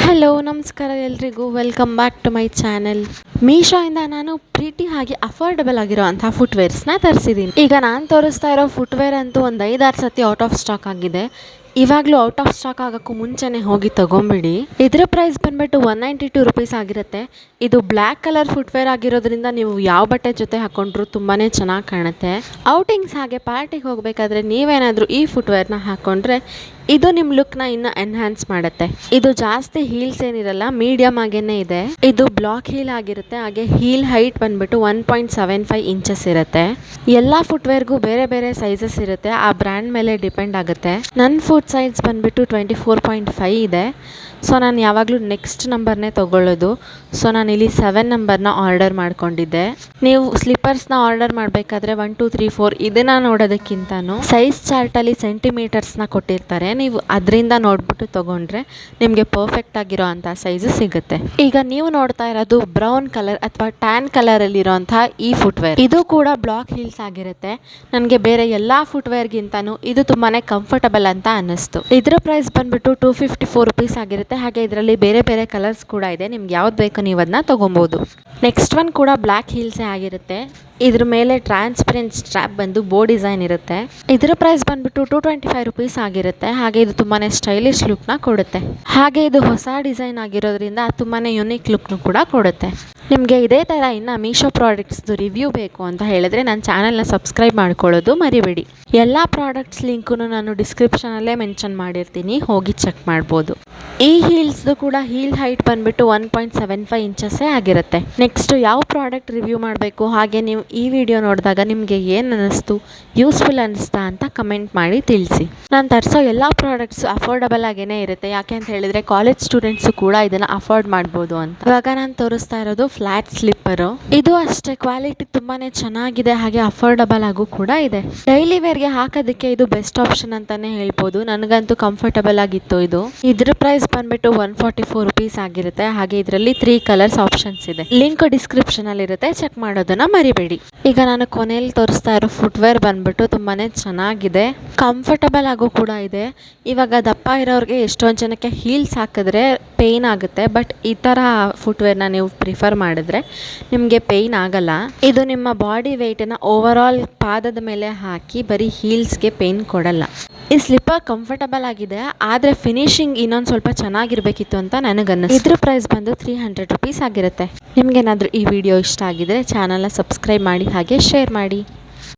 Hello ನಮಸ್ಕಾರ ಎಲ್ರಿಗೂ welcome back to my channel. ಮೀಶೋಯಿಂದ ನಾನು ಪ್ರೀಟಿ ಹಾಗೆ ಅಫೋರ್ಡಬಲ್ ಆಗಿರೋವಂಥ ಫುಟ್ವೇರ್ಸ್ನ ತರಿಸಿದ್ದೀನಿ. ಈಗ ನಾನು ತೋರಿಸ್ತಾ ಇರೋ ಫುಟ್ವೇರ್ ಅಂತೂ ಒಂದು 5-6 ಸತಿ ಔಟ್ ಆಫ್ ಸ್ಟಾಕ್ ಆಗಿದೆ. ಇವಾಗಲೂ ಔಟ್ ಆಫ್ ಸ್ಟಾಕ್ ಆಗೋಕ್ಕೂ ಮುಂಚೆನೇ ಹೋಗಿ ತೊಗೊಂಬಿಡಿ. ಇದರ ಪ್ರೈಸ್ ಬಂದುಬಿಟ್ಟು 192 ರುಪೀಸ್ ಆಗಿರುತ್ತೆ. ಇದು ಬ್ಲ್ಯಾಕ್ ಕಲರ್ ಫುಟ್ವೇರ್ ಆಗಿರೋದ್ರಿಂದ ನೀವು ಯಾವ ಬಟ್ಟೆ ಜೊತೆ ಹಾಕ್ಕೊಂಡ್ರೂ ತುಂಬಾ ಚೆನ್ನಾಗಿ ಕಾಣುತ್ತೆ. ಔಟಿಂಗ್ಸ್ ಹಾಗೆ ಪಾರ್ಟಿಗೆ ಹೋಗಬೇಕಾದ್ರೆ ನೀವೇನಾದರೂ ಈ ಫುಟ್ವೇರ್ನ ಹಾಕ್ಕೊಂಡ್ರೆ ಇದು ನಿಮ್ಮ ಲುಕ್ನ ಇನ್ನೂ ಎನ್ಹ್ಯಾನ್ಸ್ ಮಾಡುತ್ತೆ. ಇದು ಜಾಸ್ತಿ ಹೀಲ್ಸ್ ಏನಿರಲ್ಲ, ಮೀಡಿಯಮ್ ಆಗೇನೆ ಇದೆ. ಇದು ಬ್ಲಾಕ್ ಹೀಲ್ ಆಗಿರುತ್ತೆ. ಹಾಗೆ ಹೀಲ್ ಹೈಟ್ ಬಂದ್ಬಿಟ್ಟು 1.75 ಇಂಚಸ್ ಇರುತ್ತೆ. ಎಲ್ಲ ಫುಟ್ವೇರ್ಗೂ ಬೇರೆ ಬೇರೆ ಸೈಜಸ್ ಇರುತ್ತೆ, ಆ ಬ್ರ್ಯಾಂಡ್ ಮೇಲೆ ಡಿಪೆಂಡ್ ಆಗುತ್ತೆ. ನನ್ನ ಫುಟ್ ಸೈಜ್ ಬಂದ್ಬಿಟ್ಟು 24.5 ಇದೆ. ಸೊ ನಾನು ಯಾವಾಗಲೂ ನೆಕ್ಸ್ಟ್ ನಂಬರ್ನೇ ತೊಗೊಳ್ಳೋದು. ಸೊ ನಾನು ಇಲ್ಲಿ 7 ನಂಬರ್ನ ಆರ್ಡರ್ ಮಾಡ್ಕೊಂಡಿದ್ದೆ. ನೀವು ಸ್ಲಿಪ್ಪರ್ಸ್ನ ಆರ್ಡರ್ ಮಾಡಬೇಕಾದ್ರೆ 1 2 3 4 ಇದನ್ನು ನೋಡೋದಕ್ಕಿಂತನೂ ಸೈಜ್ ಚಾರ್ಟಲ್ಲಿ ಸೆಂಟಿಮೀಟರ್ಸ್ನ ಕೊಟ್ಟಿರ್ತಾರೆ. ನೀವು ಅದರಿಂದ ನೋಡ್ಬಿಟ್ಟು ತೊಗೊಂಡ್ರೆ ನಿಮಗೆ ಪರ್ಫೆಕ್ಟ್ ಆಗಿರೋ ಅಂಥ ಸೈಜು ಸಿಗುತ್ತೆ. ಈಗ ನೀವು ನೋಡ್ತಾ ಇರೋದು ಬ್ರೌನ್ ಕಲರ್ ಅಥವಾ ಟ್ಯಾನ್ ಕಲರಲ್ಲಿರೋಂಥ ಈ ಫುಟ್ವೇರ್. ಇದು ಕೂಡ ಬ್ಲಾಕ್ ಹೀಲ್ಸ್ ಆಗಿರುತ್ತೆ. ನನಗೆ ಬೇರೆ ಎಲ್ಲ ಫುಟ್ವೇರ್ಗಿಂತನೂ ಇದು ತುಂಬಾ ಕಂಫರ್ಟಬಲ್ ಅಂತ ಅನ್ನಿಸ್ತು. ಇದರ ಪ್ರೈಸ್ ಬಂದ್ಬಿಟ್ಟು 254 ರುಪೀಸ್ ಆಗಿರುತ್ತೆ. ಹಾಗೆ ಇದರಲ್ಲಿ ಬೇರೆ ಬೇರೆ ಕಲರ್ಸ್ ಕೂಡ ಇದೆ. ನಿಮ್ಗೆ ಯಾವ್ದು ಬೇಕೋ ನೀವು ಅದನ್ನ ತೊಗೊಬೋದು. ನೆಕ್ಸ್ಟ್ ಒನ್ ಕೂಡ ಬ್ಲ್ಯಾಕ್ ಹೀಲ್ಸೇ ಆಗಿರುತ್ತೆ. ಇದ್ರ ಮೇಲೆ ಟ್ರಾನ್ಸ್ಪರೆಂಟ್ ಸ್ಟ್ರ್ಯಾಪ್ ಬಂದು ಬೋ ಡಿಸೈನ್ ಇರುತ್ತೆ. ಇದರ ಪ್ರೈಸ್ ಬಂದ್ಬಿಟ್ಟು 225 ರುಪೀಸ್ ಆಗಿರುತ್ತೆ. ಹಾಗೆ ಇದು ತುಂಬಾ ಸ್ಟೈಲಿಶ್ ಲುಕ್ನ ಕೊಡುತ್ತೆ. ಹಾಗೆ ಇದು ಹೊಸ ಡಿಸೈನ್ ಆಗಿರೋದ್ರಿಂದ ತುಂಬಾ ಯುನೀಕ್ ಲುಕ್ನು ಕೂಡ ಕೊಡುತ್ತೆ. ನಿಮಗೆ ಇದೇ ಥರ ಇನ್ನು ಮೀಶೋ ಪ್ರಾಡಕ್ಟ್ಸ್ದು ರಿವ್ಯೂ ಬೇಕು ಅಂತ ಹೇಳಿದ್ರೆ ನನ್ನ ಚಾನಲ್ನ ಸಬ್ಸ್ಕ್ರೈಬ್ ಮಾಡ್ಕೊಳ್ಳೋದು ಮರಿಬೇಡಿ. ಎಲ್ಲ ಪ್ರಾಡಕ್ಟ್ಸ್ ಲಿಂಕು ನಾನು ಡಿಸ್ಕ್ರಿಪ್ಷನಲ್ಲೇ ಮೆನ್ಷನ್ ಮಾಡಿರ್ತೀನಿ, ಹೋಗಿ ಚೆಕ್ ಮಾಡ್ಬೋದು. ಈ ಹೀಲ್ಸ್ದು ಕೂಡ ಹೀಲ್ ಹೈಟ್ ಬಂದ್ಬಿಟ್ಟು 1.75 ಇಂಚಸ್ಸೇ ಆಗಿರುತ್ತೆ. ನೆಕ್ಸ್ಟ್ ಯಾವ ಪ್ರಾಡಕ್ಟ್ ರಿವ್ಯೂ ಮಾಡಬೇಕು, ಹಾಗೆ ನೀವು ಈ ವಿಡಿಯೋ ನೋಡಿದಾಗ ನಿಮಗೆ ಏನು ಅನ್ನಿಸ್ತು, ಯೂಸ್ಫುಲ್ ಅನ್ನಿಸ್ತಾ ಅಂತ ಕಮೆಂಟ್ ಮಾಡಿ ತಿಳಿಸಿ. ನಾನು ತರಿಸೋ ಎಲ್ಲ ಪ್ರಾಡಕ್ಟ್ಸ್ ಅಫೋರ್ಡಬಲ್ ಆಗೇ ಇರುತ್ತೆ. ಯಾಕೆ ಅಂತ ಹೇಳಿದರೆ ಕಾಲೇಜ್ ಸ್ಟೂಡೆಂಟ್ಸು ಕೂಡ ಇದನ್ನು ಅಫೋರ್ಡ್ ಮಾಡ್ಬೋದು ಅಂತ. ಇವಾಗ ನಾನು ತೋರಿಸ್ತಾ ಇರೋದು ಫ್ಲಾಟ್ ಸ್ಲಿಪ್ಪರು. ಇದು ಅಷ್ಟೇ ಕ್ವಾಲಿಟಿ ತುಂಬಾ ಚೆನ್ನಾಗಿದೆ, ಹಾಗೆ ಅಫೋರ್ಡಬಲ್ ಆಗು ಕೂಡ ಇದೆ. ಡೈಲಿ ವೇರ್ಗೆ ಹಾಕೋದಕ್ಕೆ ಇದು ಬೆಸ್ಟ್ ಆಪ್ಷನ್ ಅಂತಾನೆ ಹೇಳ್ಬೋದು. ನನಗಂತೂ ಕಂಫರ್ಟಬಲ್ ಆಗಿತ್ತು ಇದು. ಇದ್ರ ಪ್ರೈಸ್ ಬಂದ್ಬಿಟ್ಟು 144 ರುಪೀಸ್ ಆಗಿರುತ್ತೆ. ಹಾಗೆ ಇದರಲ್ಲಿ 3 ಕಲರ್ಸ್ ಆಪ್ಷನ್ಸ್ ಇದೆ. ಲಿಂಕ್ ಡಿಸ್ಕ್ರಿಪ್ಷನ್ ಅಲ್ಲಿ ಇರುತ್ತೆ, ಚೆಕ್ ಮಾಡೋದನ್ನ ಮರಿಬೇಡಿ. ಈಗ ನಾನು ಕೊನೆಯಲ್ಲಿ ತೋರಿಸ್ತಾ ಇರೋ ಫುಟ್ವೇರ್ ಬಂದ್ಬಿಟ್ಟು ತುಂಬಾನೇ ಚೆನ್ನಾಗಿದೆ, ಕಂಫರ್ಟಬಲ್ ಆಗು ಕೂಡ ಇದೆ. ಇವಾಗ ದಪ್ಪ ಇರೋರಿಗೆ ಎಷ್ಟೊಂದು ಜನಕ್ಕೆ ಹೀಲ್ಸ್ ಹಾಕಿದ್ರೆ ಪೇಯ್ನ್ ಆಗುತ್ತೆ, ಬಟ್ ಈ ಥರ ಫುಟ್ವೇರ್ನ ನೀವು ಪ್ರಿಫರ್ ಮಾಡಿದ್ರೆ ನಿಮಗೆ ಪೇಯ್ನ್ ಆಗಲ್ಲ. ಇದು ನಿಮ್ಮ ಬಾಡಿ ವೆಯ್ಟನ್ನು ಓವರ್ ಆಲ್ ಪಾದದ ಮೇಲೆ ಹಾಕಿ ಬರೀ ಹೀಲ್ಸ್ಗೆ ಪೇಯ್ನ್ ಕೊಡಲ್ಲ. ಈ ಸ್ಲಿಪ್ಪರ್ ಕಂಫರ್ಟಬಲ್ ಆಗಿದೆ, ಆದರೆ ಫಿನಿಶಿಂಗ್ ಇನ್ನೊಂದು ಸ್ವಲ್ಪ ಚೆನ್ನಾಗಿರಬೇಕಿತ್ತು ಅಂತ ನನಗನ್ನಿಸ್ತು. ಇದ್ರ ಪ್ರೈಸ್ ಬಂದು 300 ರುಪೀಸ್ ಆಗಿರುತ್ತೆ. ನಿಮ್ಗೇನಾದರೂ ಈ ವಿಡಿಯೋ ಇಷ್ಟ ಆಗಿದ್ರೆ ಚಾನಲ್ನ ಸಬ್ಸ್ಕ್ರೈಬ್ ಮಾಡಿ, ಹಾಗೆ ಶೇರ್ ಮಾಡಿ.